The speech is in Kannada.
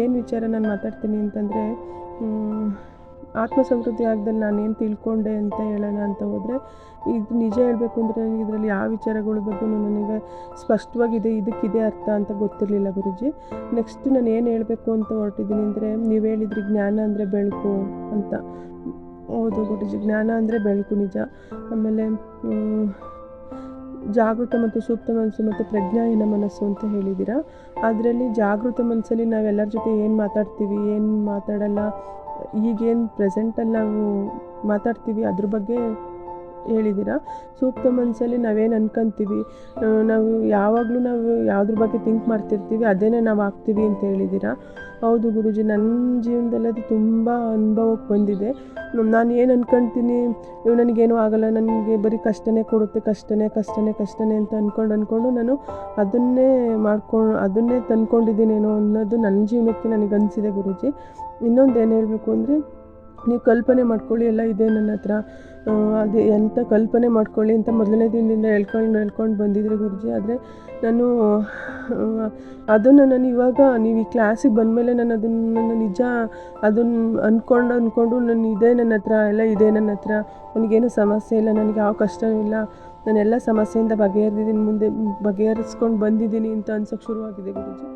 ಏನು ವಿಚಾರ ನಾನು ಮಾತಾಡ್ತೀನಿ ಅಂತಂದರೆ, ಆತ್ಮ ಸಮೃದ್ಧಿ ಆಗದಲ್ಲಿ ನಾನೇನು ತಿಳ್ಕೊಂಡೆ ಅಂತ ಹೇಳೋಣ ಅಂತ ಹೋದರೆ, ಇದು ನಿಜ ಹೇಳಬೇಕು ಅಂದರೆ ನನಗೆ ಇದರಲ್ಲಿ ಯಾವ ವಿಚಾರಗಳ ಬಗ್ಗೆಯೂ ನನಗೆ ಸ್ಪಷ್ಟವಾಗಿದೆ ಇದಕ್ಕಿದೆ ಅರ್ಥ ಅಂತ ಗೊತ್ತಿರಲಿಲ್ಲ ಗುರೂಜಿ. ನೆಕ್ಸ್ಟ್ ನಾನು ಏನು ಹೇಳಬೇಕು ಅಂತ ಹೊರಟಿದ್ದೀನಿ ಅಂದರೆ, ನೀವು ಹೇಳಿದ್ರಿ ಜ್ಞಾನ ಅಂದರೆ ಬೆಳಕು ಅಂತ. ಹೌದು ಗುರೂಜಿ, ಜ್ಞಾನ ಅಂದರೆ ಬೆಳಕು ನಿಜ. ಆಮೇಲೆ ಜಾಗೃತ ಮತ್ತು ಸೂಕ್ತ ಮನಸ್ಸು ಮತ್ತು ಪ್ರಜ್ಞಾಹೀನ ಮನಸ್ಸು ಅಂತ ಹೇಳಿದ್ದೀರಾ. ಅದರಲ್ಲಿ ಜಾಗೃತ ಮನಸ್ಸಲ್ಲಿ ನಾವೆಲ್ಲರ ಜೊತೆ ಏನು ಮಾತಾಡ್ತೀವಿ, ಏನು ಮಾತಾಡಲ್ಲ, ಈಗೇನು ಪ್ರೆಸೆಂಟಲ್ಲಿ ನಾವು ಮಾತಾಡ್ತೀವಿ ಅದ್ರ ಬಗ್ಗೆ ಹೇಳಿದ್ದೀರಾ. ಸೂಕ್ತ ಮನಸ್ಸಲ್ಲಿ ನಾವೇನು ಅನ್ಕೊಂತೀವಿ, ನಾವು ಯಾವಾಗಲೂ ನಾವು ಯಾವುದ್ರ ಬಗ್ಗೆ ಥಿಂಕ್ ಮಾಡ್ತಿರ್ತೀವಿ ಅದೇನೇ ನಾವು ಆಗ್ತೀವಿ ಅಂತ ಹೇಳಿದ್ದೀರಾ. ಹೌದು ಗುರೂಜಿ, ನನ್ನ ಜೀವನದಲ್ಲಿ ಅದು ತುಂಬ ಅನುಭವಕ್ಕೆ ಬಂದಿದೆ. ನಾನು ಏನು ಅಂದ್ಕೊಳ್ತೀನಿ, ನನಗೇನೂ ಆಗೋಲ್ಲ, ನನಗೆ ಬರೀ ಕಷ್ಟನೇ ಕೊಡುತ್ತೆ, ಕಷ್ಟನೇ ಅಂತ ಅಂದ್ಕೊಂಡು ನಾನು ಅದನ್ನೇ ತಂದ್ಕೊಂಡಿದ್ದೀನೇನೋ ಅನ್ನೋದು ನನ್ನ ಜೀವನಕ್ಕೆ ನನಗೆ ಅನಿಸಿದೆ ಗುರೂಜಿ. ಇನ್ನೊಂದು ಏನು ಹೇಳಬೇಕು ಅಂದರೆ, ನೀವು ಕಲ್ಪನೆ ಮಾಡ್ಕೊಳ್ಳಿ ಎಲ್ಲ ಇದೆ ನನ್ನ ಹತ್ರ, ಅದೇ ಎಂಥ ಕಲ್ಪನೆ ಮಾಡ್ಕೊಳ್ಳಿ ಅಂತ ಮೊದಲನೇ ದಿನದಿಂದ ಹೇಳ್ಕೊಂಡು ಬಂದಿದ್ರಿ ಗುರೂಜಿ. ಆದರೆ ನಾನು ಇವಾಗ ನೀವು ಈ ಕ್ಲಾಸಿಗೆ ಬಂದಮೇಲೆ ನಾನು ಅದನ್ನು ನಿಜ ಅದನ್ನು ಅಂದ್ಕೊಂಡು ನಾನು ಇದೆ ನನ್ನ ಹತ್ರ, ಎಲ್ಲ ಇದೆ ನನ್ನ ಹತ್ರ, ನನಗೇನು ಸಮಸ್ಯೆ ಇಲ್ಲ, ನನಗೆ ಯಾವ ಕಷ್ಟವೂ ಇಲ್ಲ, ನಾನೆಲ್ಲ ಸಮಸ್ಯೆಯಿಂದ ಬಗೆಹರಿಸ್ಕೊಂಡು ಬಂದಿದ್ದೀನಿ ಅಂತ ಅನ್ಸೋಕ್ಕೆ ಶುರುವಾಗಿದೆ ಗುರೂಜಿ.